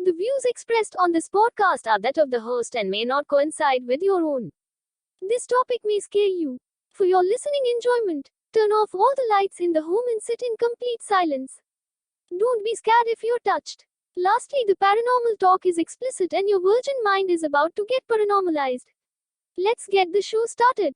The views expressed on this podcast are that of the host and may not coincide with your own. This topic may scare you. For your listening enjoyment, turn off all the lights in the home and sit in complete silence. Don't be scared if you're touched. Lastly, the paranormal talk is explicit and your virgin mind is about to get paranormalized. Let's get the show started.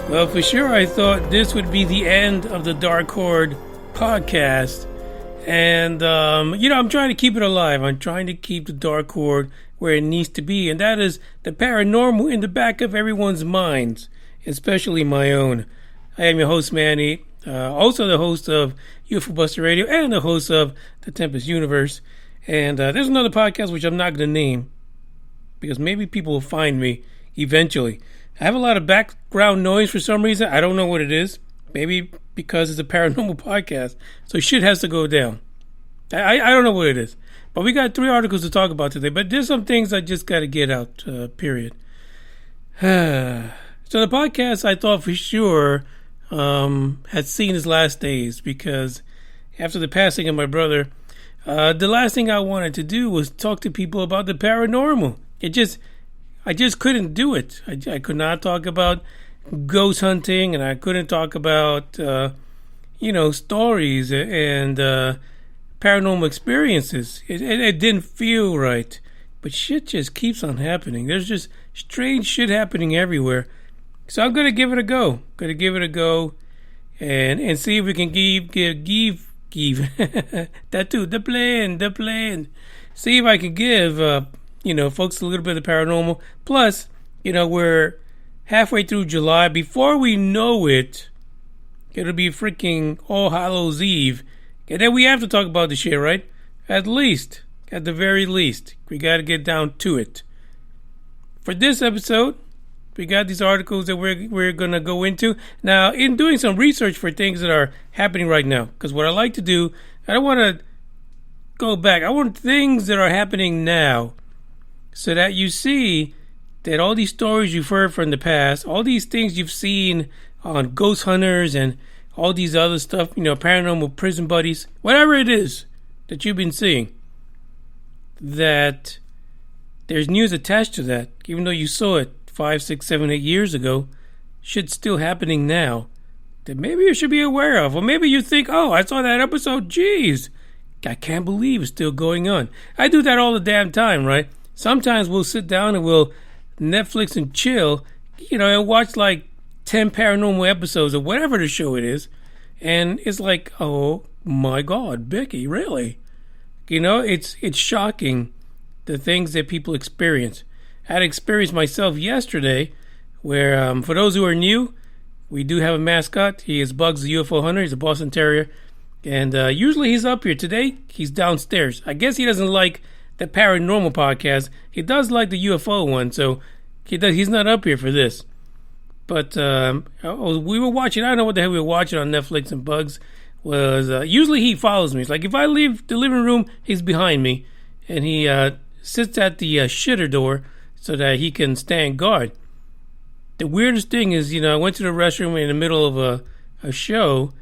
Well, for sure, I thought this would be the end of the Dark Horde podcast. And, I'm trying to keep it alive. I'm trying to keep the Dark Horde where it needs to be. And that is the paranormal in the back of everyone's minds, especially my own. I am your host, Manny, also the host of UFO Buster Radio and the host of The Tempest Universe. And there's another podcast which I'm not going to name because maybe people will find me eventually. I have a lot of background noise for some reason. I don't know what it is. Maybe because it's a paranormal podcast. So shit has to go down. I don't know what it is. But we got 3 articles to talk about today. But there's some things I just got to get out, period. So the podcast, I thought for sure, had seen its last days. Because after the passing of my brother, the last thing I wanted to do was talk to people about the paranormal. I just couldn't do it. I could not talk about ghost hunting, and I couldn't talk about, stories and paranormal experiences. It didn't feel right. But shit just keeps on happening. There's just strange shit happening everywhere. So I'm going to give it a go. And see if we can give that too, the plan. See if I can give folks a little bit of paranormal. Plus, we're halfway through July. Before we know it, it'll be freaking All Hallows Eve. And then we have to talk about the shit, right? At the very least. We got to get down to it. For this episode, we got these articles that we're going to go into. Now, in doing some research for things that are happening right now, because what I like to do, I don't want to go back. I want things that are happening now. So that you see that all these stories you've heard from the past, all these things you've seen on ghost hunters and all these other stuff, paranormal prison buddies, whatever it is that you've been seeing, that there's news attached to that, even though you saw it 5, 6, 7, 8 years ago, shit's still happening now that maybe you should be aware of. Or maybe you think, oh, I saw that episode, geez, I can't believe it's still going on. I do that all the damn time, right? Sometimes we'll sit down and we'll Netflix and chill, and watch like 10 paranormal episodes of whatever the show it is. And it's like, oh my God, Becky, really? It's shocking the things that people experience. I had experience myself yesterday where, for those who are new, we do have a mascot. He is Bugs the UFO Hunter. He's a Boston Terrier. And usually he's up here. Today, he's downstairs. I guess he doesn't like the paranormal podcast. He does like the UFO one, so he's not up here for this. But we were watching, I don't know what the hell we were watching on Netflix and Bugs. Was usually he follows me. It's like if I leave the living room, he's behind me. And he sits at the shitter door so that he can stand guard. The weirdest thing is, I went to the restroom in the middle of a show,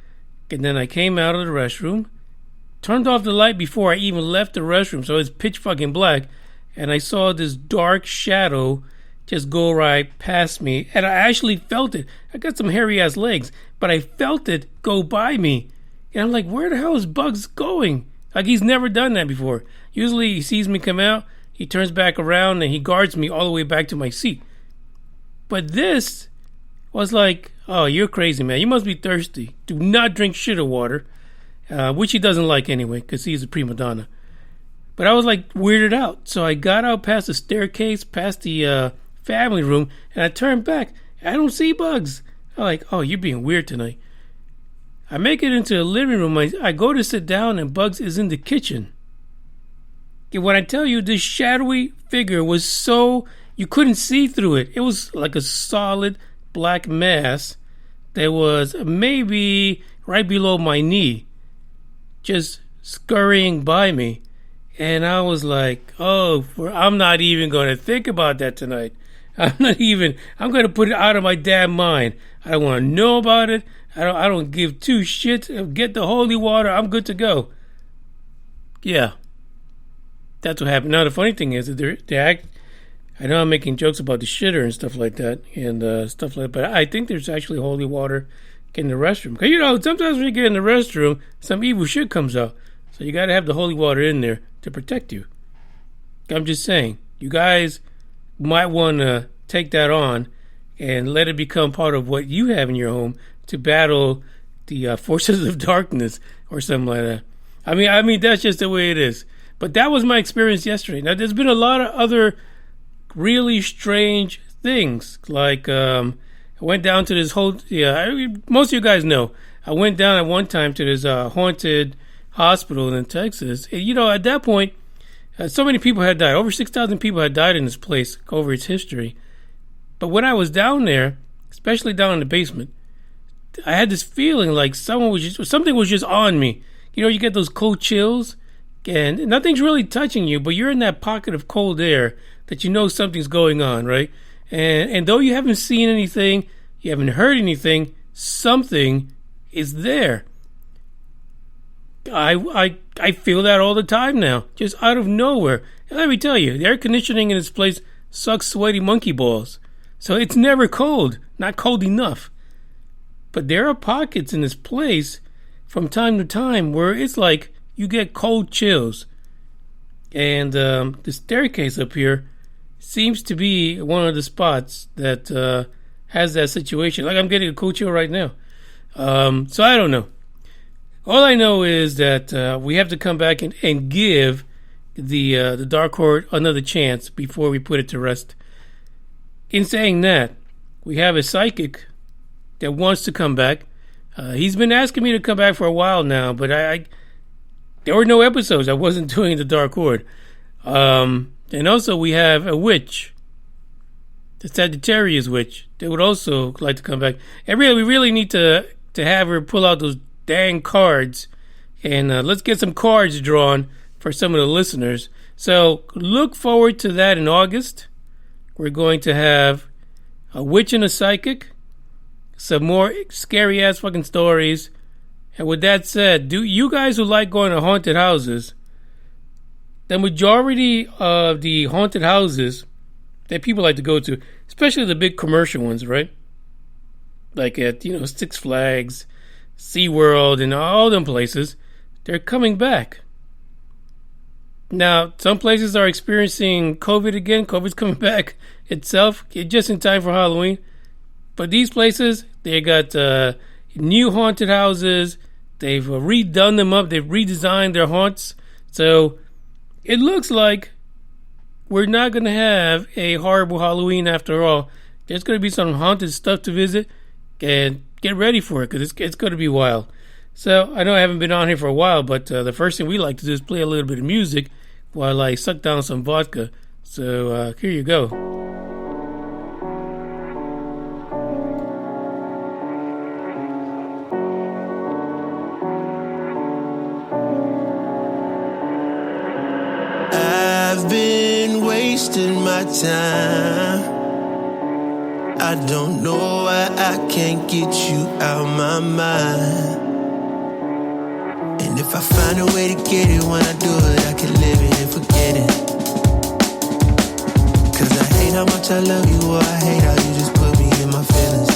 and then I came out of the restroom, turned off the light before I even left the restroom, so it's pitch fucking black, and I saw this dark shadow just go right past me, and I actually felt it. I got some hairy ass legs, but I felt it go by me, and I'm like, where the hell is Bugs going? Like, he's never done that before. Usually he sees me come out, he turns back around, and he guards me all the way back to my seat. But this was like, oh, you're crazy, man. You must be thirsty. Do not drink shit of water, which he doesn't like anyway, because he's a prima donna. But I was like weirded out, so I got out past the staircase, past the family room, and I turned back. I don't see Bugs. I'm like, oh, you're being weird tonight. I make it into the living room. I go to sit down, and Bugs is in the kitchen. And when I tell you, this shadowy figure was so, you couldn't see through it. It was like a solid black mass that was maybe right below my knee, just scurrying by me. And I was like, oh, I'm not even going to think about that tonight. I'm going to put it out of my damn mind. I don't want to know about it. I don't give two shits. Get the holy water. I'm good to go. Yeah. That's what happened. Now, the funny thing is that I know I'm making jokes about the shitter and stuff like that, but I think there's actually holy water in the restroom. Because, sometimes when you get in the restroom, some evil shit comes out. So you got to have the holy water in there to protect you. I'm just saying, you guys might want to take that on and let it become part of what you have in your home to battle the forces of darkness or something like that. I mean, that's just the way it is. But that was my experience yesterday. Now, there's been a lot of other really strange things. Like, I went down to this whole... most of you guys know. I went down at one time to this haunted hospital in Texas. And, at that point, so many people had died. Over 6,000 people had died in this place over its history. But when I was down there, especially down in the basement, I had this feeling like something was just on me. You get those cold chills, and nothing's really touching you, but you're in that pocket of cold air that something's going on, right? And though you haven't seen anything, you haven't heard anything, something is there. I feel that all the time now, just out of nowhere. And let me tell you, the air conditioning in this place sucks sweaty monkey balls. So it's never cold, not cold enough. But there are pockets in this place from time to time where it's like you get cold chills. And the staircase up here seems to be one of the spots that has that situation. Like, I'm getting a cold chill right now. So I don't know. All I know is that we have to come back and give the Dark Horde another chance before we put it to rest. In saying that, we have a psychic that wants to come back. He's been asking me to come back for a while now, but there were no episodes. I wasn't doing the Dark Horde. And also we have a witch, the Sagittarius witch, that would also like to come back. And we really need to have her pull out those dang cards, and let's get some cards drawn for some of the listeners. So look forward to that in August. We're going to have a witch and a psychic, some more scary ass fucking stories. And with that said, do you guys who like going to haunted houses, the majority of the haunted houses that people like to go to, especially the big commercial ones, right? Like at, Six Flags, SeaWorld, and all them places, they're coming back. Now, some places are experiencing COVID again. COVID's coming back itself, just in time for Halloween. But these places, they got new haunted houses. They've redone them up. They've redesigned their haunts. So it looks like we're not going to have a horrible Halloween after all. There's going to be some haunted stuff to visit. And get ready for it, because it's going to be wild. So I know I haven't been on here for a while, but the first thing we like to do is play a little bit of music while I suck down some vodka. So here you go. I've been wasting my time. I don't know why I can't get you out my mind. And if I find a way to get it, when I do it, I can live it and forget it. Cause I hate how much I love you, or I hate how you just put me in my feelings.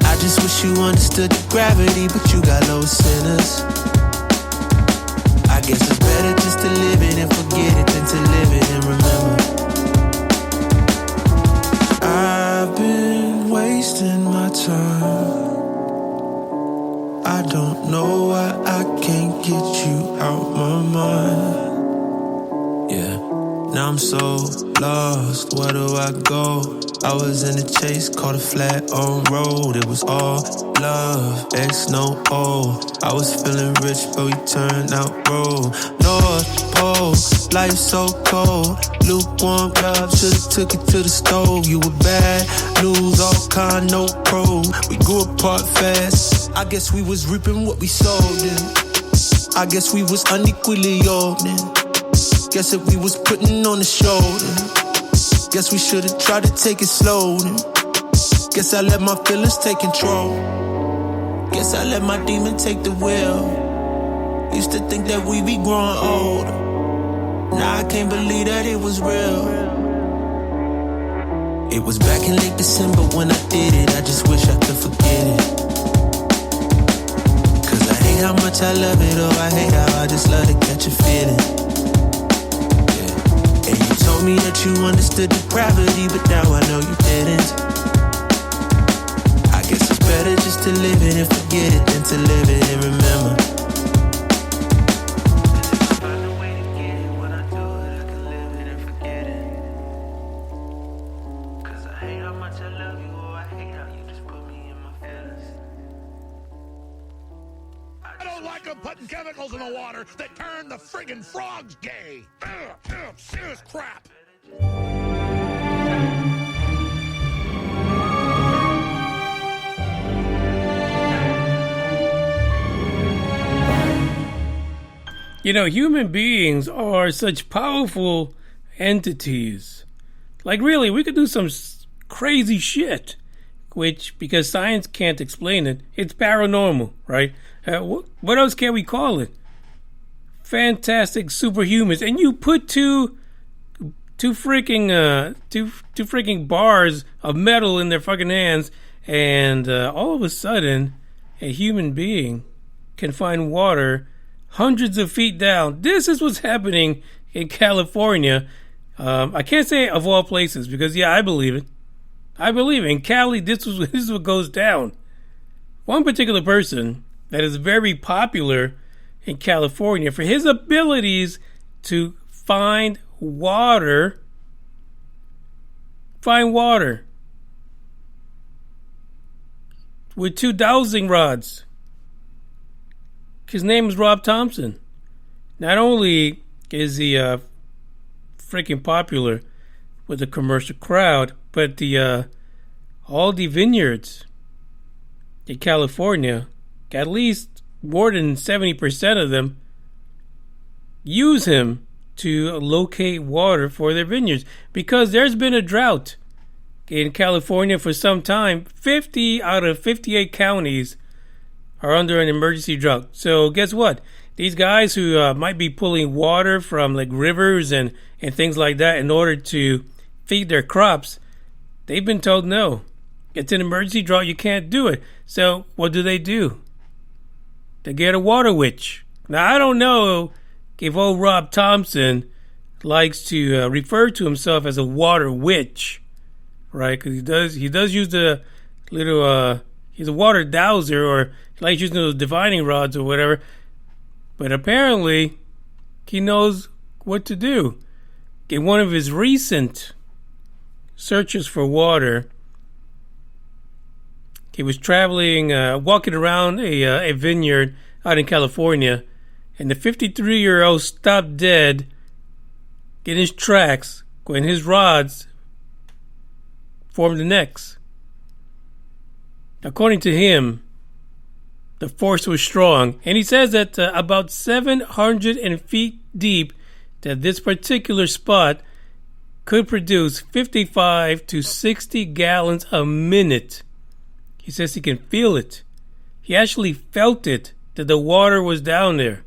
I just wish you understood the gravity, but you got low sinners. I guess it's better just to live it and forget it than to live it and remember. I've been wasting my time. I don't know why I can't get you out my mind. Yeah, now I'm so lost, where do I go? I was in the chase, caught a flat on road. It was all love, X no O. I was feeling rich, but we turned out broke. North Pole, life so cold. Lukewarm love, should've took it to the stove. You were bad news, all kind, no pro. We grew apart fast. I guess we was reaping what we sowed in. I guess we was unequally yielding. Guess if we was putting on the shoulder. Guess we should've tried to take it slow then. Guess I let my feelings take control. Guess I let my demon take the wheel. Used to think that we be growing older. Now I can't believe that it was real. It was back in late December when I did it. I just wish I could forget it. Cause I hate how much I love it, or I hate how I just love to catch a feeling. Told me that you understood the gravity, but now I know you didn't. I guess it's better just to live it and forget it than to live it and remember. If I find a way to get it, when I do it, I can live it and forget it. Cause I hate how much I love you, or I hate how you just put me in my feelings. I don't like them putting chemicals in the water that turn the friggin' frogs gay. Serious crap. You know, human beings are such powerful entities. Like, really, we could do some crazy shit, which, because science can't explain it, it's paranormal, right? What else can we call it? Fantastic superhumans. And you put two freaking bars of metal in their fucking hands, and all of a sudden, a human being can find water hundreds of feet down. This is what's happening in California. I can't say of all places, because yeah, I believe it. I believe it. In Cali, this is what goes down. One particular person that is very popular in California for his abilities to find water with 2 dowsing rods. His name is Rob Thompson. Not only is he freaking popular with the commercial crowd, but all the vineyards in California, at least more than 70% of them, use him to locate water for their vineyards, because there's been a drought in California for some time. 50 out of 58 counties are under an emergency drought. So guess what? These guys who might be pulling water from like rivers and things like that in order to feed their crops, they've been told no. It's an emergency drought. You can't do it. So what do? They get a water witch. Now, I don't know if old Rob Thompson likes to refer to himself as a water witch, right? Because he does use the little, he's a water dowser, or he likes using those divining rods or whatever. But apparently, he knows what to do. In one of his recent searches for water, he was traveling, walking around a vineyard out in California, and the 53-year-old stopped dead in his tracks when his rods formed an X. According to him, the force was strong, and he says that about 700 feet deep, that this particular spot could produce 55 to 60 gallons a minute. He says he can feel it. He actually felt it, that the water was down there.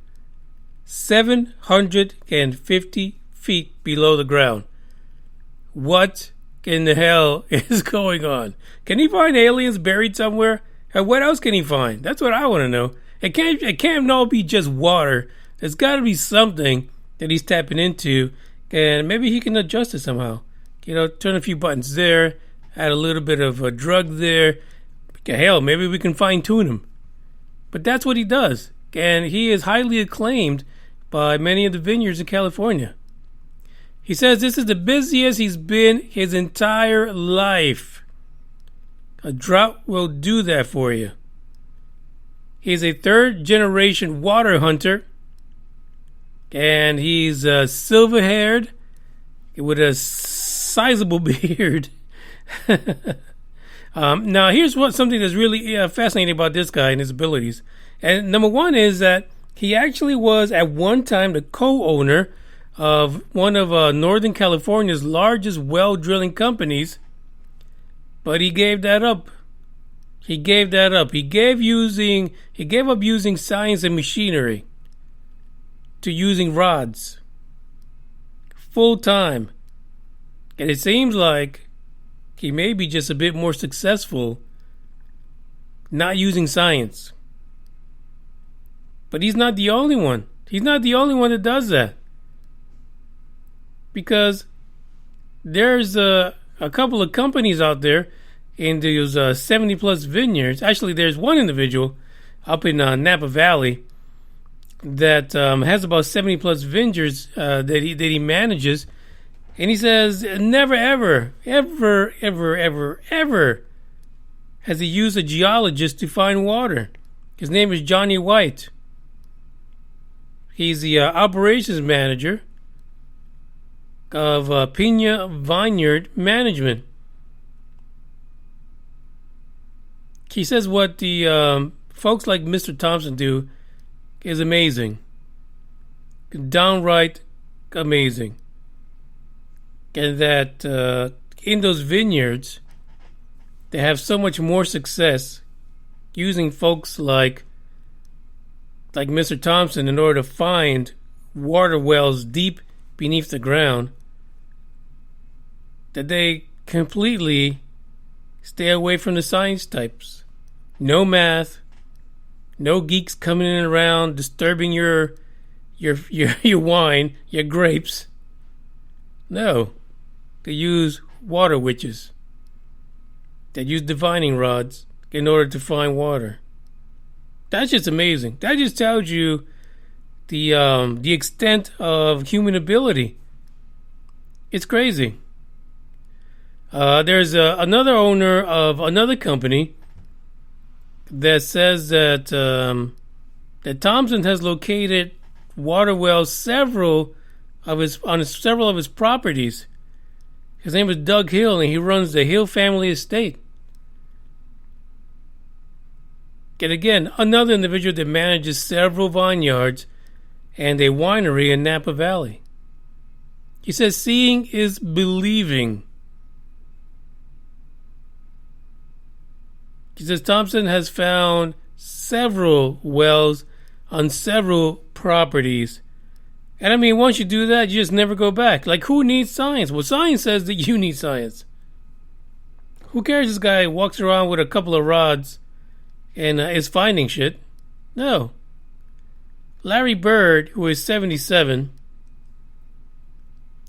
750 feet below the ground. What in the hell is going on? Can he find aliens buried somewhere? And what else can he find? That's what I want to know. It can't all be just water. There's got to be something that he's tapping into, and maybe he can adjust it somehow. Turn a few buttons there, add a little bit of a drug there. Hell, maybe we can fine-tune him. But that's what he does, and he is highly acclaimed by many of the vineyards in California. He says this is the busiest he's been his entire life. A drought will do that for you. He's a third-generation water hunter, and he's silver-haired with a sizable beard. Now, here's something that's really fascinating about this guy and his abilities. And number one is that he actually was at one time the co-owner of one of Northern California's largest well drilling companies, but he gave that up. He gave up using science and machinery to using rods full time. And it seems like he may be just a bit more successful not using science. But he's not the only one. He's not the only one that does that. Because there's a couple of companies out there in those 70 plus vineyards. Actually, there's one individual up in Napa Valley that has about 70 plus vineyards that he manages. And he says never, ever has he used a geologist to find water. His name is Johnny White. He's the operations manager of Pina Vineyard Management. He says what the folks like Mr. Thompson do is amazing. Downright amazing. And that in those vineyards, they have so much more success using folks like Mr. Thompson in order to find water wells deep beneath the ground, that they completely stay away from the science types. No math, no geeks coming in and around disturbing your wine, your grapes. No, they use water witches. They use divining rods in order to find water. That's just amazing. That just tells you the extent of human ability. It's crazy. There's another owner of another company that says that that Thompson has located water wells several of his properties. His name is Doug Hill, and he runs the Hill Family Estate. And again, another individual that manages several vineyards and a winery in Napa Valley. He says seeing is believing. He says Thompson has found several wells on several properties. And I mean, once you do that, you just never go back. Like, who needs science? Well, science says that you need science. Who cares this guy walks around with a couple of rods and is finding shit? No. Larry Bird, who is 77,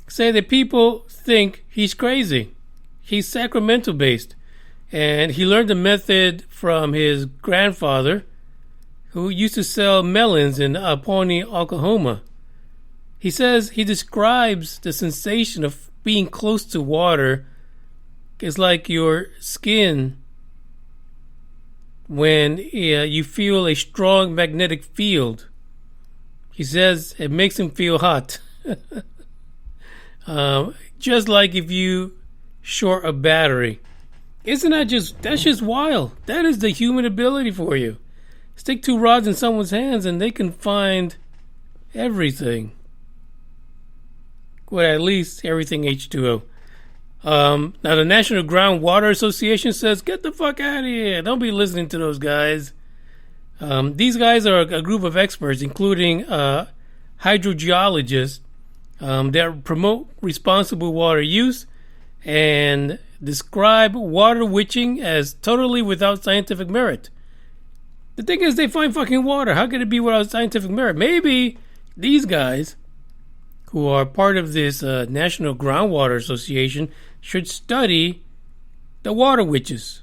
say that people think he's crazy. He's Sacramento-based. And he learned the method from his grandfather, who used to sell melons in Pawnee, Oklahoma. He says he describes the sensation of being close to water is like your skin when you feel a strong magnetic field. He says it makes him feel hot. Just like if you short a battery. That's just wild. That is the human ability for you. Stick two rods in someone's hands and they can find everything. with at least everything H2O. Now, the National Groundwater Association says, get the fuck out of here. Don't be listening to those guys. These guys are a group of experts, including hydrogeologists, that promote responsible water use and describe water witching as totally without scientific merit. The thing is, they find fucking water. How could it be without scientific merit? Maybe these guys, who are part of this National Groundwater Association, should study the water witches.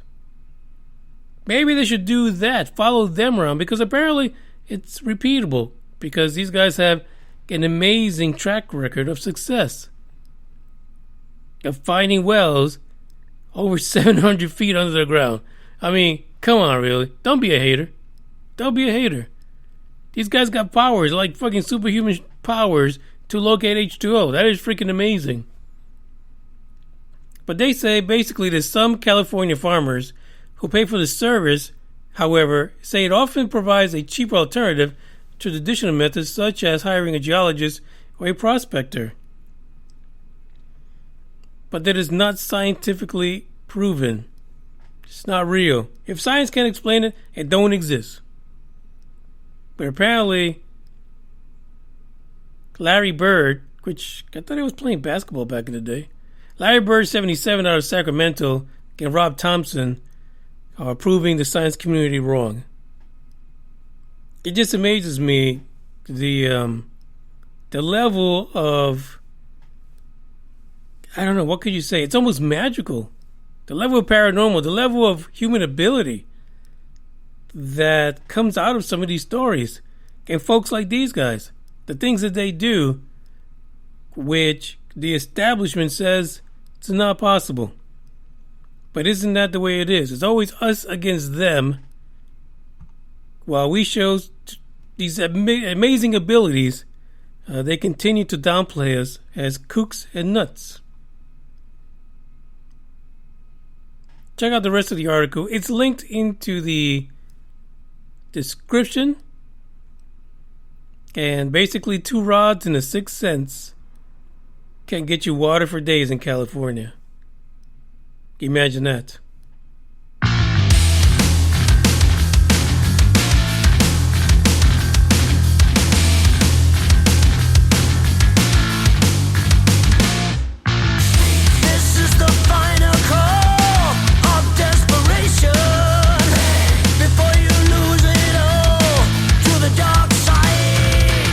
Maybe they should do that, follow them around, because apparently it's repeatable, because these guys have an amazing track record of success of finding wells over 700 feet under the ground. I mean, come on, really. Don't be a hater. Don't be a hater. These guys got powers, like fucking superhuman powers, to locate H2O. That is freaking amazing. But they say basically that some California farmers who pay for the service, however, say it often provides a cheaper alternative to traditional methods such as hiring a geologist or a prospector. But that is not scientifically proven. It's not real. If science can't explain it, it don't exist. But apparently, Larry Bird, which I thought he was playing basketball back in the day, Larry Bird, 77, out of Sacramento, and Rob Thompson are proving the science community wrong. It just amazes me the level of, I don't know, what could you say? It's almost magical. The level of paranormal, the level of human ability that comes out of some of these stories. And folks like these guys, the things that they do, which the establishment says it's not possible. But isn't that the way it is? It's always us against them, while we show these amazing abilities. They continue to downplay us as kooks and nuts. Check out the rest of the article. It's linked into the description. And basically, 2 rods and a 6 cents can get you water for days in California. Imagine that. This is the final call of desperation. Before you lose it all to the dark side,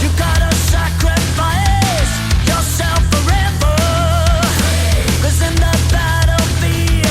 you gotta sacrifice yourself forever. 'Cause in the battlefield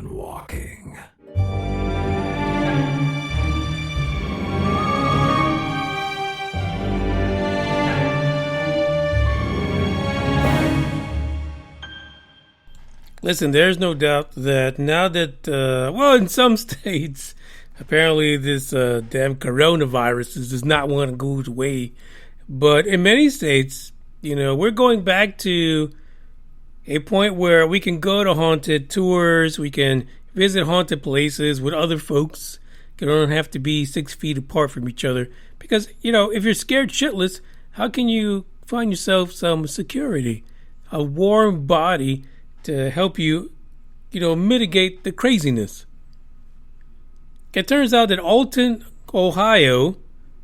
man walking. Listen, there's no doubt that now that, well, in some states, apparently this damn coronavirus does not want to go away. But in many states, we're going back to a point where we can go to haunted tours, we can visit haunted places with other folks. You don't have to be 6 feet apart from each other. Because, if you're scared shitless, how can you find yourself some security? A warm body to help you, mitigate the craziness. It turns out that Alton, Ohio,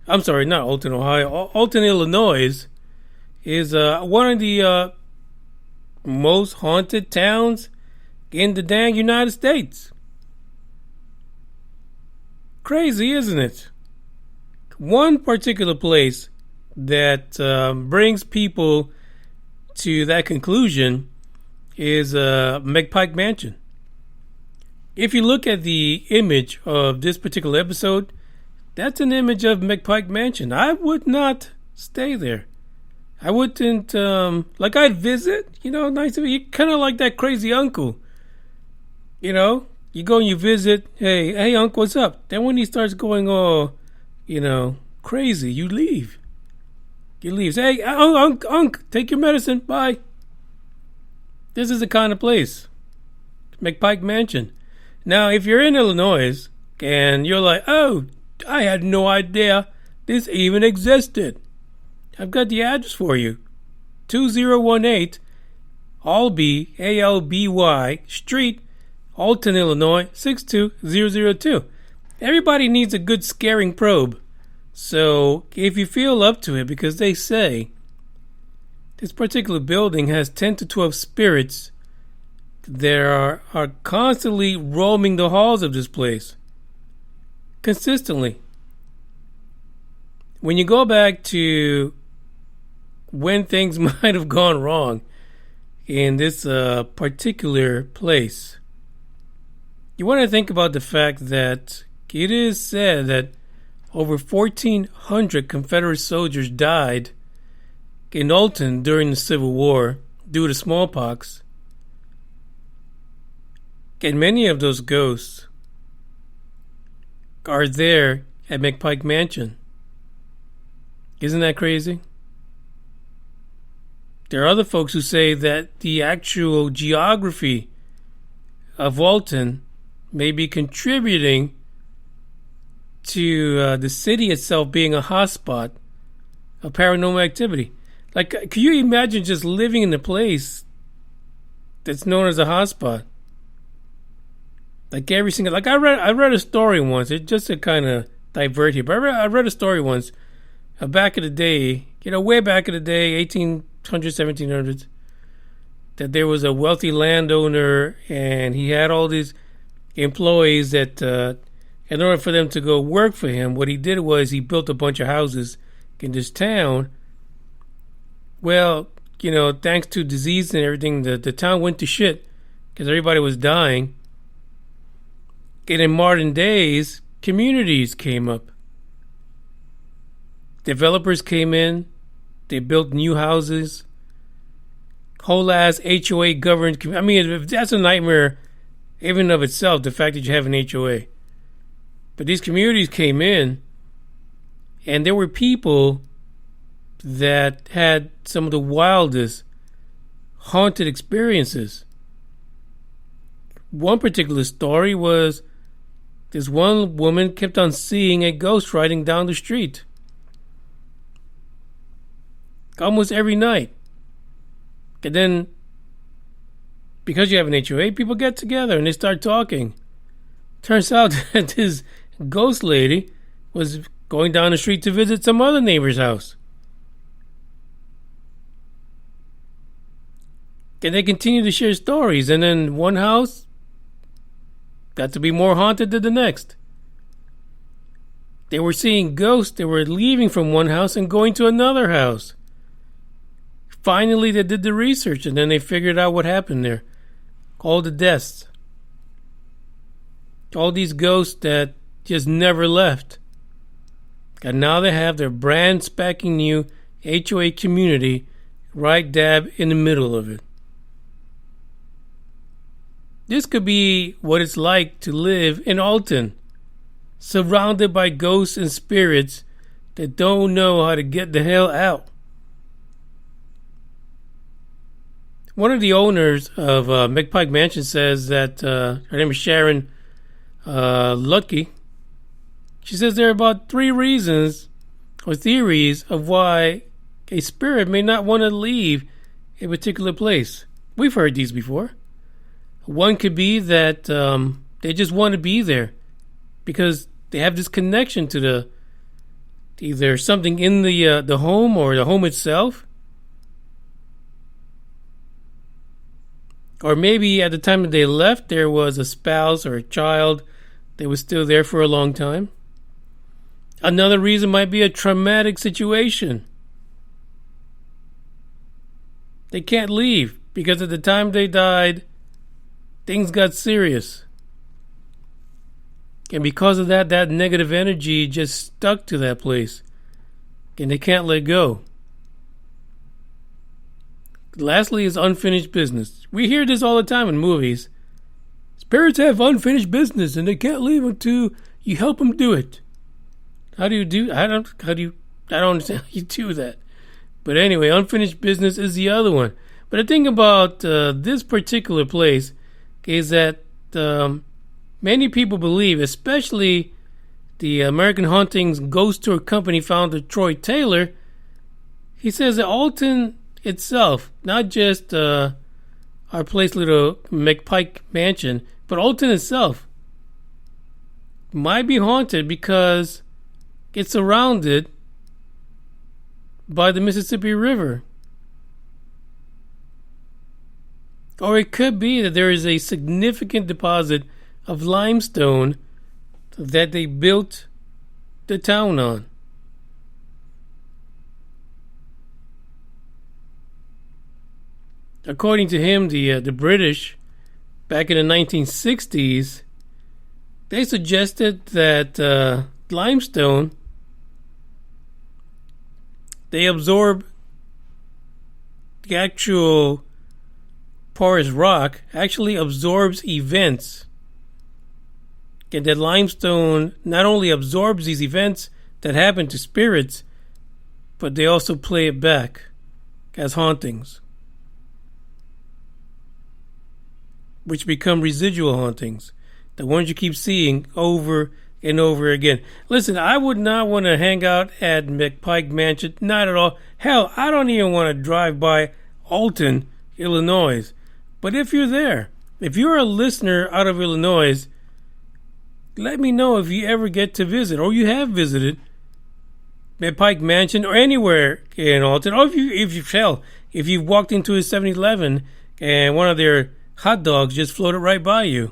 I'm sorry, not Alton, Ohio, Alton, Illinois, is one of the most haunted towns in the dang United States. Crazy, isn't it? One particular place that brings people to that conclusion is McPike Mansion. If you look at the image of this particular episode, that's an image of McPike Mansion. I would not stay there. I wouldn't, I'd visit, nice of you, kind of like that crazy uncle. You go and you visit, hey, uncle, what's up? Then when he starts going all, crazy, you leave. You leave. Say, hey, unc, take your medicine, bye. This is the kind of place. McPike Mansion. Now, if you're in Illinois and you're like, oh, I had no idea this even existed. I've got the address for you. 2018 Alby, A-L-B-Y, Street, Alton, Illinois, 62002. Everybody needs a good scaring probe. So, if you feel up to it, because they say this particular building has 10 to 12 spirits that are constantly roaming the halls of this place. Consistently. When you go back to when things might have gone wrong in this particular place, you want to think about the fact that it is said that over 1,400 Confederate soldiers died in Alton during the Civil War due to smallpox. And many of those ghosts are there at McPike Mansion. Isn't that crazy? There are other folks who say that the actual geography of Alton may be contributing to the city itself being a hotspot of paranormal activity. Like, can you imagine just living in a place that's known as a hotspot? Like every single, like I read a story once. It just to kind of divert here, but I read a story once, back in the day, way back in the day, 1800s, 1700s, that there was a wealthy landowner and he had all these employees that, in order for them to go work for him, what he did was he built a bunch of houses in this town. Well, thanks to disease and everything, the town went to shit because everybody was dying. And in modern days, communities came up. Developers came in. They built new houses. Whole ass HOA governed. I mean, that's a nightmare even of itself, the fact that you have an HOA. But these communities came in, and there were people that had some of the wildest haunted experiences. One particular story was this one woman kept on seeing a ghost riding down the street. Almost every night. And then, because you have an HOA, people get together and they start talking. Turns out that this ghost lady was going down the street to visit some other neighbor's house. And they continue to share stories. And then one house got to be more haunted than the next. They were seeing ghosts. They were leaving from one house and going to another house. Finally, they did the research and then they figured out what happened there. All the deaths All these ghosts that just never left. And now they have their brand spanking new HOA community right dab in the middle of it. This could be what it's like to live in Alton, surrounded by ghosts and spirits that don't know how to get the hell out. One of the owners of McPike Mansion says that her name is Sharon Lucky. She says there are about 3 reasons or theories of why a spirit may not want to leave a particular place. We've heard these before. One could be that they just want to be there because they have this connection to either something in the home or the home itself. Or maybe at the time that they left, there was a spouse or a child that was still there for a long time. Another reason might be a traumatic situation. They can't leave because at the time they died, things got serious. And because of that, that negative energy just stuck to that place. And they can't let go. Lastly is unfinished business. We hear this all the time in movies. Spirits have unfinished business and they can't leave until you help them do it. How do you do? I don't understand how you do that. But anyway, unfinished business is the other one. But the thing about this particular place is that many people believe, especially the American Hauntings Ghost Tour Company founder Troy Taylor, he says that Alton itself, not just our place, little McPike Mansion, but Alton itself might be haunted because it's surrounded by the Mississippi River. Or it could be that there is a significant deposit of limestone that they built the town on. According to him, the British, back in the 1960s, they suggested that limestone, they absorb the actual porous rock, actually absorbs events. And that limestone not only absorbs these events that happen to spirits, but they also play it back as hauntings, which become residual hauntings, the ones you keep seeing over and over again. Listen, I would not want to hang out at McPike Mansion, not at all. Hell, I don't even want to drive by Alton, Illinois. But if you're there, if you're a listener out of Illinois, let me know if you ever get to visit or you have visited McPike Mansion or anywhere in Alton. Or if you've walked into a 7-Eleven and one of their hot dogs just floated right by you.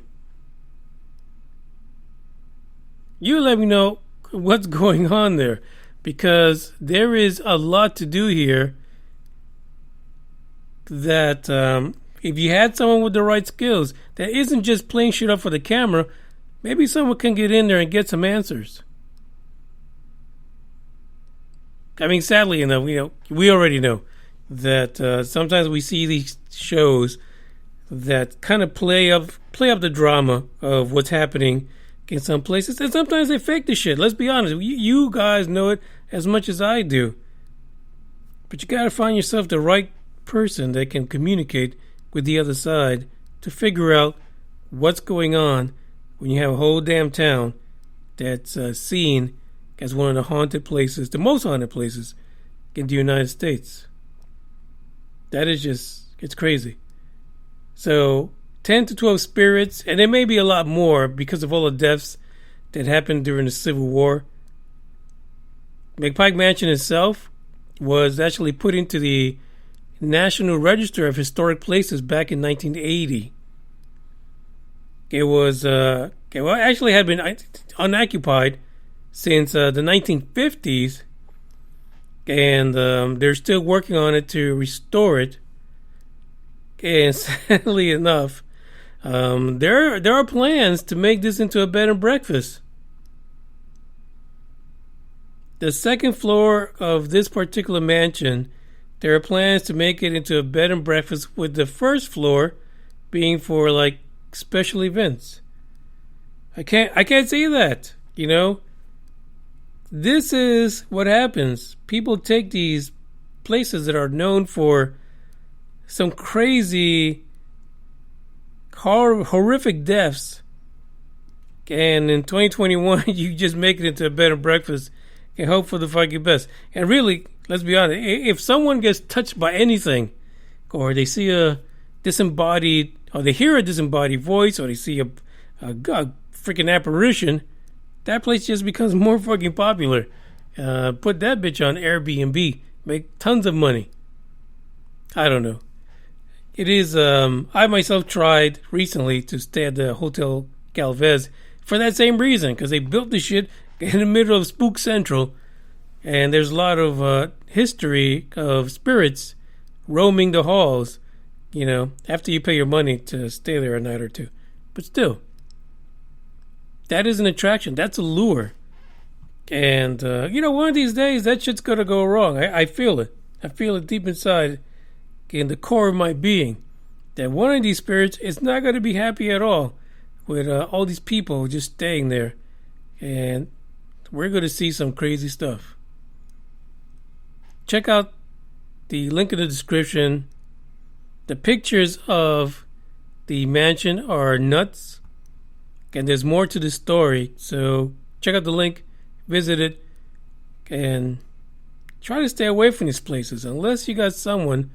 You let me know what's going on there, because there is a lot to do here that if you had someone with the right skills that isn't just playing shit up for the camera, maybe someone can get in there and get some answers. I mean, sadly enough, we already know that sometimes we see these shows that kind of play up the drama of what's happening in some places, and sometimes they fake the shit. Let's be honest. You guys know it as much as I do. But you gotta find yourself the right person that can communicate with the other side to figure out what's going on when you have a whole damn town that's seen as one of the haunted places, the most haunted places in the United States. That is just, it's crazy. So 10 to 12 spirits, and there may be a lot more because of all the deaths that happened during the Civil War. McPike Mansion itself was actually put into the National Register of Historic Places back in 1980. It was, actually had been unoccupied since the 1950s, and they're still working on it to restore it. And sadly enough, There are plans to make this into a bed and breakfast. The second floor of this particular mansion, there are plans to make it into a bed and breakfast, with the first floor being for like special events. I can't say that, you know. This is what happens. People take these places that are known for some crazy, horrific deaths, and in 2021, you just make it into a bed and breakfast and hope for the fucking best. And really, let's be honest, if someone gets touched by anything, or they see a disembodied, or they hear a disembodied voice, or they see a freaking apparition, that place just becomes more fucking popular. Put that bitch on Airbnb, make tons of money. I don't know. It is, I myself tried recently to stay at the Hotel Galvez for that same reason, because they built the shit in the middle of Spook Central, and there's a lot of history of spirits roaming the halls, you know, after you pay your money to stay there a night or two. But still, that is an attraction. That's a lure. And, you know, one of these days, that shit's going to go wrong. I feel it. I feel it deep inside, in the core of my being, that one of these spirits is not going to be happy at all with all these people just staying there. And we're going to see some crazy stuff. Check out the link in the description. The pictures of the mansion are nuts. And there's more to the story. So check out the link, visit it, and try to stay away from these places unless you got someone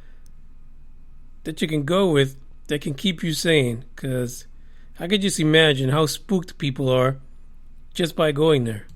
that you can go with that can keep you sane. Because I could just imagine how spooked people are just by going there.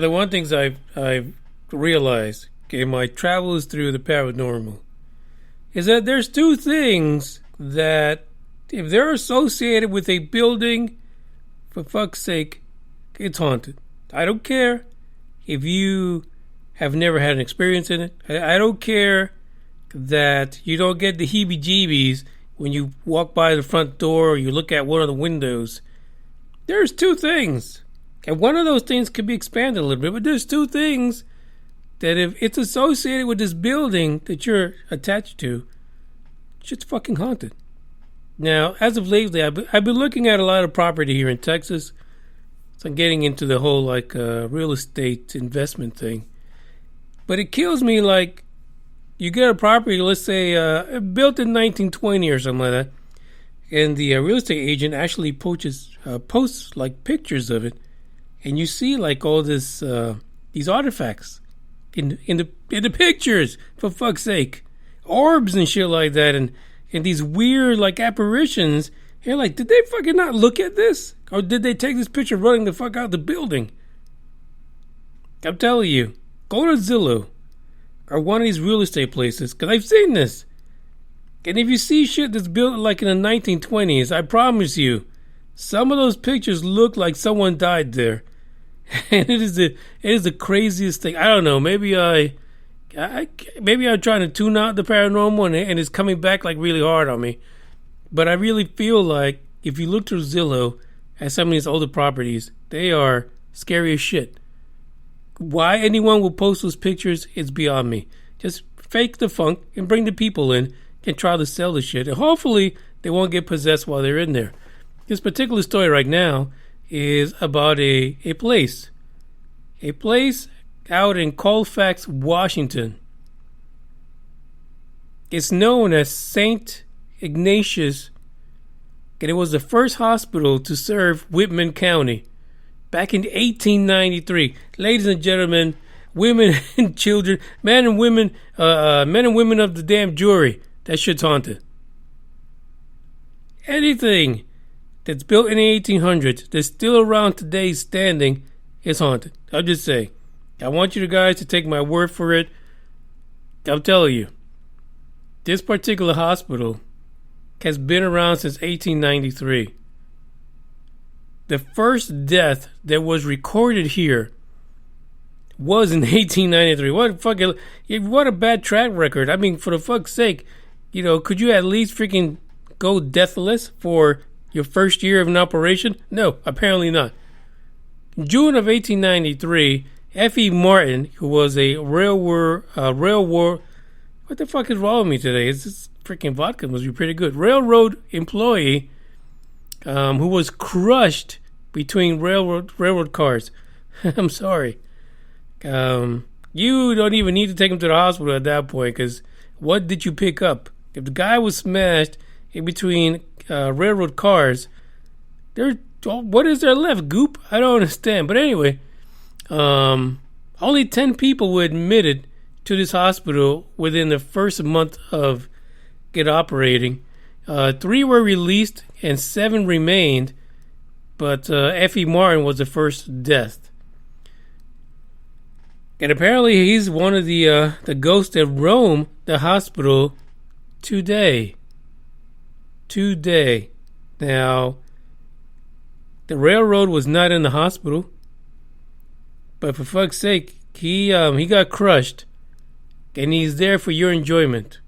the one things I've realized in my travels through the paranormal is that there's two things that, if they're associated with a building, for fuck's sake, it's haunted. I don't care if you have never had an experience in it. I don't care that you don't get the heebie-jeebies when you walk by the front door or you look at one of the windows. There's two things. And one of those things could be expanded a little bit, but there's two things that if it's associated with this building that you're attached to, shit's fucking haunted. Now, as of lately, I've been looking at a lot of property here in Texas. So I'm getting into the whole real estate investment thing. But it kills me, like, you get a property, let's say, built in 1920 or something like that, and the real estate agent actually posts like pictures of it, and you see like all this these artifacts in the pictures, for fuck's sake, orbs and shit like that, and these weird like apparitions. You're like, did they fucking not look at this, or did they take this picture running the fuck out of the building? I'm telling you, go to Zillow or one of these real estate places, because I've seen this. And if you see shit that's built like in the 1920s, I promise you, some of those pictures look like someone died there. And it is the craziest thing. I don't know. Maybe I'm trying to tune out the paranormal, and it's coming back like really hard on me. But I really feel like if you look through Zillow at some of these older properties, they are scary as shit. Why anyone will post those pictures is beyond me. Just fake the funk and bring the people in and try to sell the shit. And hopefully they won't get possessed while they're in there. This particular story right now is about a place. A place out in Colfax, Washington. It's known as St. Ignatius, and it was the first hospital to serve Whitman County back in 1893. Ladies and gentlemen, women and children, men and women of the damn jury, that shit's haunted. Anything that's built in the 1800s that's still around today standing is haunted. I'll just say, I want you guys to take my word for it. I'm telling you, this particular hospital has been around since 1893. The first death that was recorded here was in 1893. What a bad track record. I mean, for the fuck's sake, could you at least freaking go deathless for your first year of an operation? No, apparently not. June of 1893, F.E. Martin, who was a railroad, what the fuck is wrong with me today? This freaking vodka must be pretty good. Railroad employee, who was crushed between railroad cars. I'm sorry. You don't even need to take him to the hospital at that point, because what did you pick up? If the guy was smashed in between railroad cars, what is there left? Goop? I don't understand. But anyway, only 10 people were admitted to this hospital within the first month of it operating. 3 were released and 7 remained, but F.E. Martin was the first death. And apparently he's one of the ghosts that roam the hospital today. Now, the railroad was not in the hospital, but for fuck's sake, he got crushed, and he's there for your enjoyment.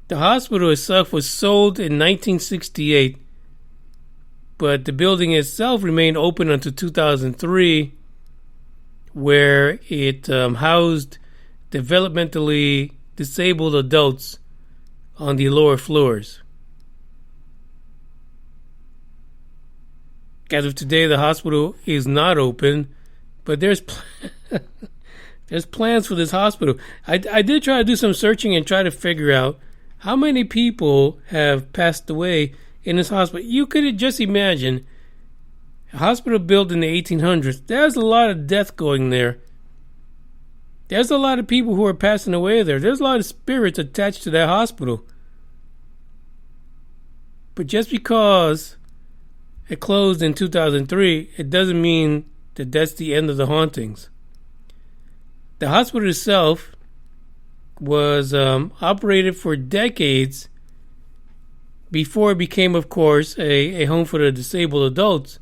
The hospital itself was sold in 1968, but the building itself remained open until 2003, where it housed developmentally disabled adults on the lower floors. As of today, the hospital is not open, but there's plans for this hospital. I did try to do some searching and try to figure out how many people have passed away in this hospital. You could just imagine a hospital built in the 1800s. There's a lot of death going there. There's a lot of people who are passing away there. There's a lot of spirits attached to that hospital. But just because it closed in 2003, it doesn't mean that that's the end of the hauntings. The hospital itself was operated for decades before it became, of course, a home for the disabled adults.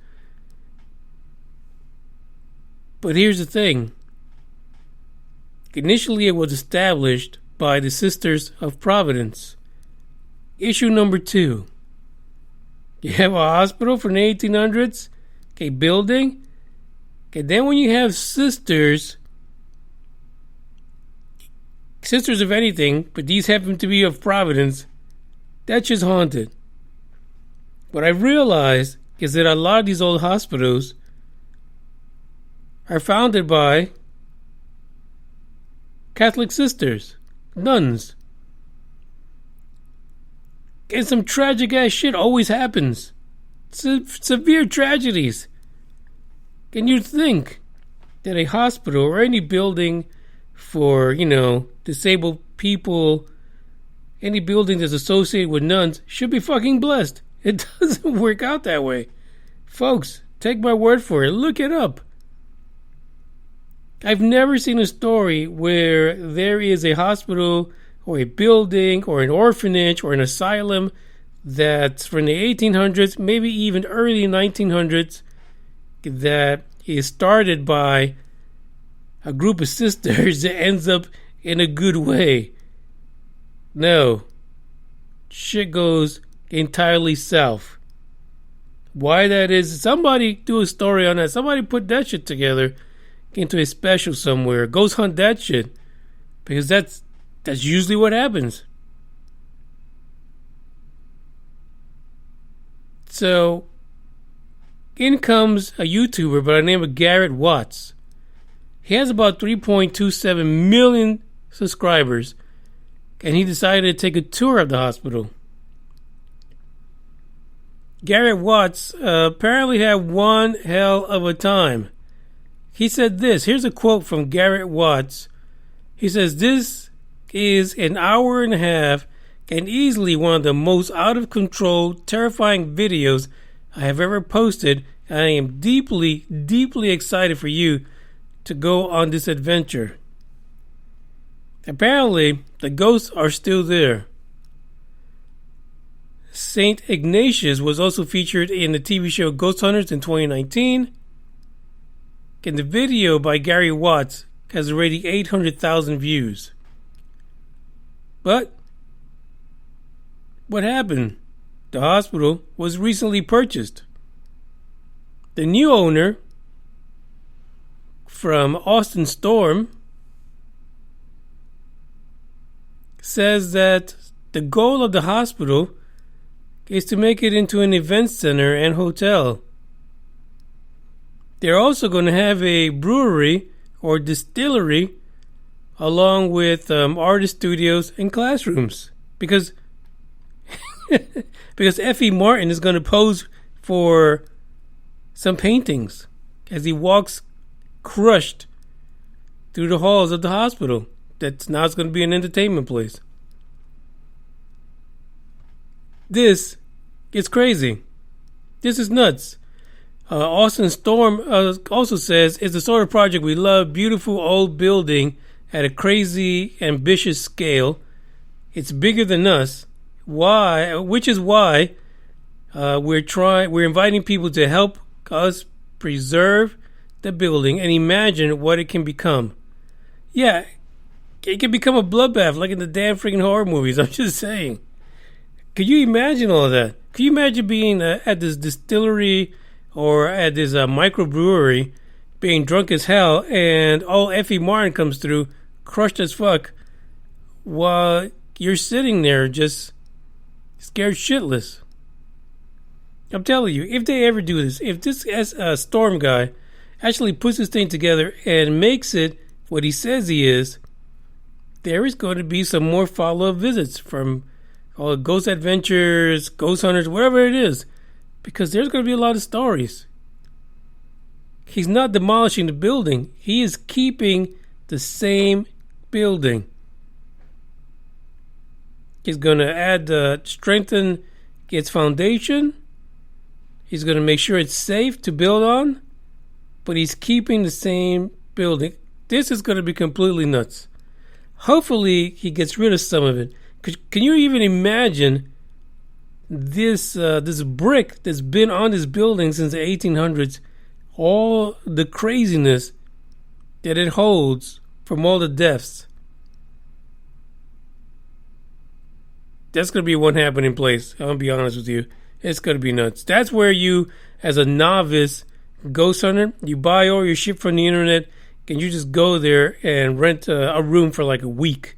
But here's the thing. Initially, it was established by the Sisters of Providence. Issue number 2. You have a hospital from the 1800s, a building. Okay, then when you have sisters of anything, but these happen to be of Providence, that's just haunted. What I realized is that a lot of these old hospitals are founded by Catholic sisters, nuns. And some tragic ass shit always happens. Severe tragedies. Can you think that a hospital or any building for, disabled people, any building that's associated with nuns should be fucking blessed? It doesn't work out that way. Folks, take my word for it. Look it up. I've never seen a story where there is a hospital or a building or an orphanage or an asylum that's from the 1800s, maybe even early 1900s, that is started by a group of sisters that ends up in a good way. No. Shit goes entirely south. Why that is, somebody do a story on that. Somebody put that shit together into a special somewhere. Ghost hunt that shit. Because that's usually what happens. So, in comes a YouTuber by the name of Garrett Watts. He has about 3.27 million subscribers, and he decided to take a tour of the hospital. Garrett Watts apparently had one hell of a time. He said this. Here's a quote from Garrett Watts. He says, "This is an hour and a half and easily one of the most out of control, terrifying videos I have ever posted. And I am deeply, deeply excited for you to go on this adventure." Apparently, the ghosts are still there. Saint Ignatius was also featured in the TV show Ghost Hunters in 2019. And the video by Gary Watts has already 800,000 views. But what happened? The hospital was recently purchased. The new owner from Austin Storm says that the goal of the hospital is to make it into an event center and hotel. They're also going to have a brewery or distillery along with artist studios and classrooms because F.E. Martin is going to pose for some paintings as he walks crushed through the halls of the hospital. That's now it's going to be an entertainment place. This is crazy. This is nuts. Austin Storm also says, "It's the sort of project we love. Beautiful old building at a crazy, ambitious scale. It's bigger than us. Which is why we're inviting people to help us preserve the building and imagine what it can become." Yeah, it can become a bloodbath like in the damn freaking horror movies. I'm just saying. Could you imagine all of that? Could you imagine being at this distillery or at this microbrewery, being drunk as hell, and F.E. Martin comes through, crushed as fuck, while you're sitting there just scared shitless? I'm telling you, if they ever do this, if this Storm guy actually puts this thing together and makes it what he says he is, there is going to be some more follow-up visits from all the Ghost Adventures, Ghost Hunters, whatever it is, because there's going to be a lot of stories. He's not demolishing the building. He is keeping the same building. He's going to strengthen its foundation. He's going to make sure it's safe to build on. but he's keeping the same building. This is going to be completely nuts. Hopefully, he gets rid of some of it. Can you even imagine this brick that's been on this building since the 1800s? All the craziness that it holds from all the deaths. That's going to be one happening place. I'm going to be honest with you. It's going to be nuts. That's where you, as a novice ghost hunter, you buy all your shit from the internet and you just go there and rent a room for like a week.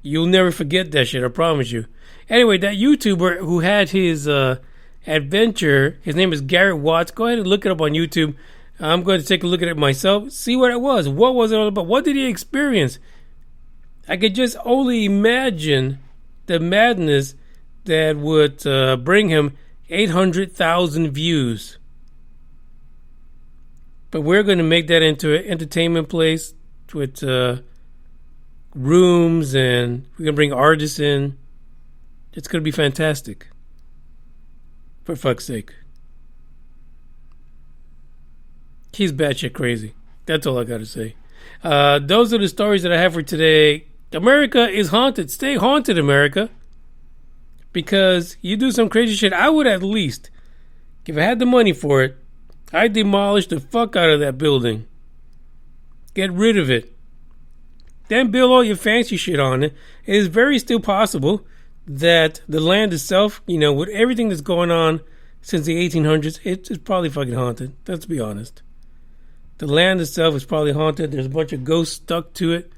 You'll never forget that shit, I promise you. Anyway, that YouTuber who had his adventure, his name is Garrett Watts. Go ahead and look it up on YouTube. I'm going to take a look at it myself, see what it was. What was it all about? What did he experience? I could just only imagine the madness that would bring him 800,000 views. But we're going to make that into an entertainment place with rooms, and we're going to bring artists in. It's going to be fantastic. For fuck's sake. He's batshit crazy. That's all I got to say. Those are the stories that I have for today. America is haunted. Stay haunted, America. Because you do some crazy shit. I would at least, if I had the money for it, I'd demolish the fuck out of that building. Get rid of it. Then build all your fancy shit on it. It is very still possible that the land itself, you know, with everything that's going on since the 1800s, it's probably fucking haunted. Let's be honest. The land itself is probably haunted. There's a bunch of ghosts stuck to it.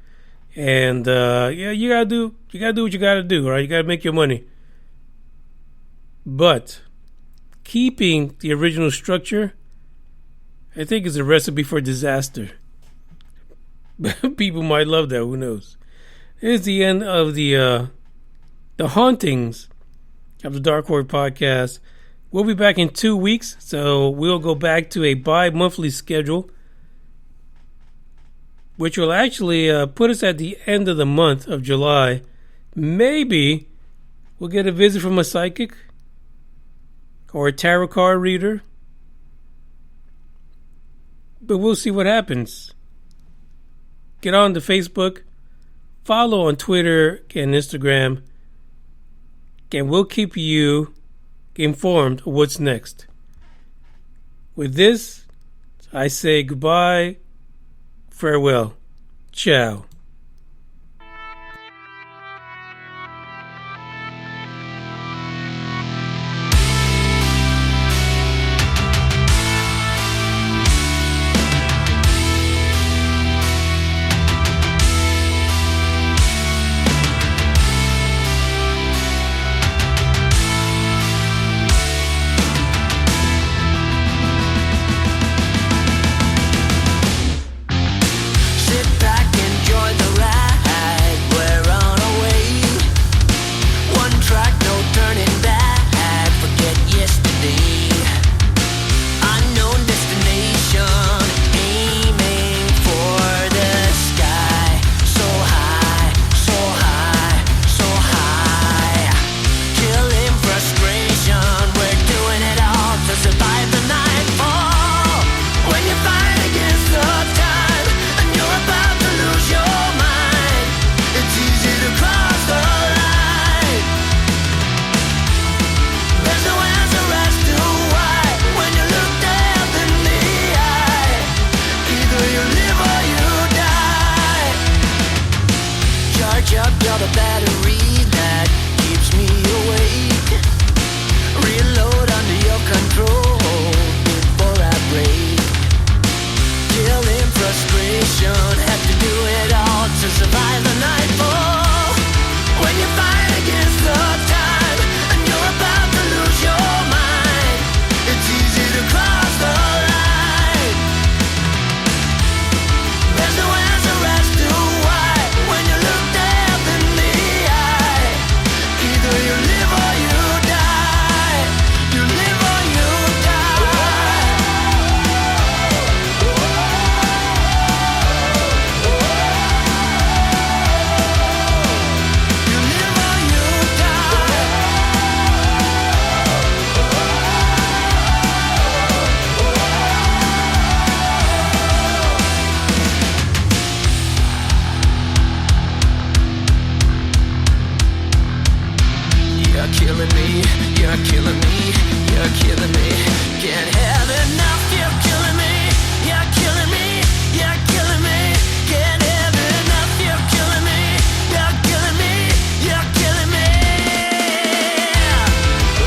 And, yeah, you gotta do what you gotta do, right? You gotta make your money. But keeping the original structure, I think, is a recipe for disaster. People might love that. Who knows? Here's the end of the hauntings of the Dark Horde podcast. We'll be back in 2 weeks, so we'll go back to a bi-monthly schedule, which will actually put us at the end of the month of July. Maybe we'll get a visit from a psychic or a tarot card reader. But we'll see what happens. Get on to Facebook, follow on Twitter and Instagram, and we'll keep you informed of what's next. With this, I say goodbye, farewell, ciao. killing me, you're killing me, you're killing me. Can't have enough, you're killing me, you're killing me, you're killing me. Can't have enough, you're killing me, you're killing me, you're killing me.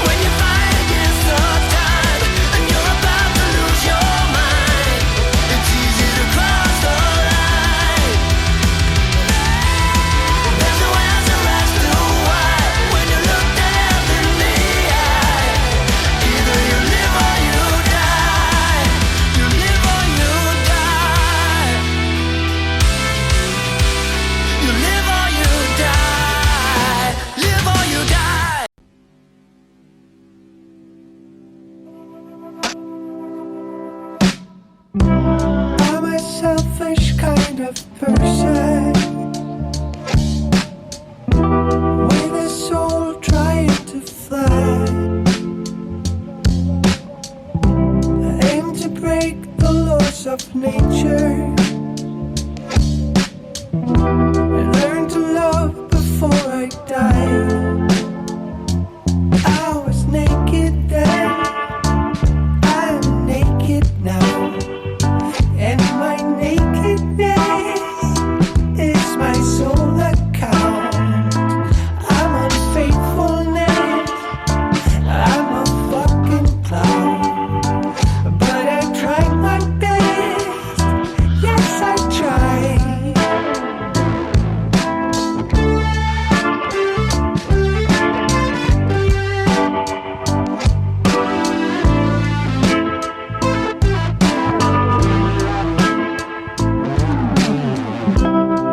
When you fight against the tide and you're about to lose your mind, it's easy to cross the line. There's no answer as to why when you look them in the eye. Either you live or you die. You live or you die. You live or you die. Live or you die. I'm a selfish kind of person with a soul trying to fly. I aim to break the laws of nature and learn to love before I die. I was naked then, I'm naked now. And my nakedness is my sole account. I'm unfaithfulness, I'm a fucking clown. But I tried my best, yes I tried.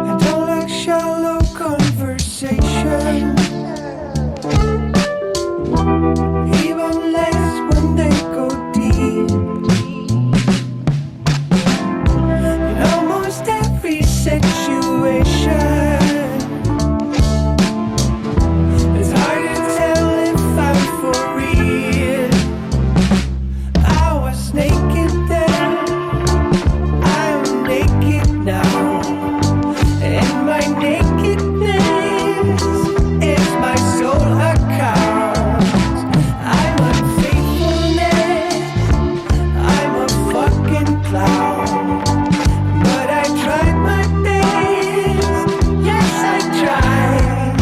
I don't like shallow conversation, even less when they go deep. In almost every situation, it's hard to tell if I'm for real. I was naked then, I'm naked now. And my nakedness is my sole account. I'm unfaithfulness, I'm a fucking clown. But I tried my best, yes I tried.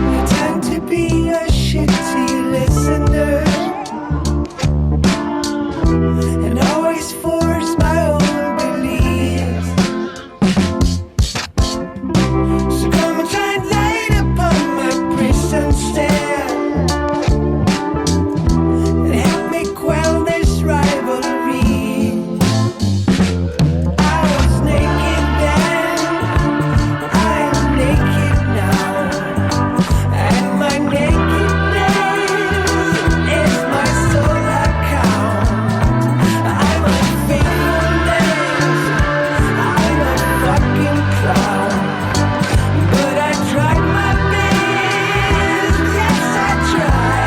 I tend to be a shitty listener and always force my own beliefs. So come and shine light upon my prison stand and help me quell this rivalry. I was naked then, I'm naked now. And my nakedness is my sole account. I'm unfaithfulness, I'm a fucking clown. But I tried my best, yes I tried.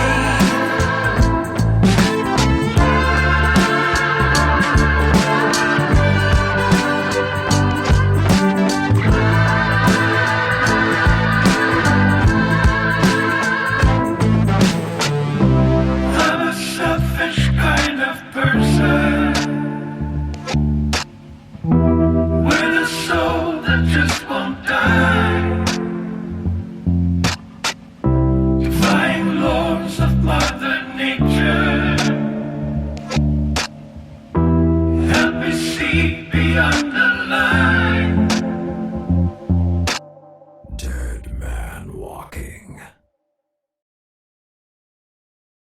I'm a selfish kind of person with a soul that just won't die. Defying laws of Mother Nature, help me see beyond the line.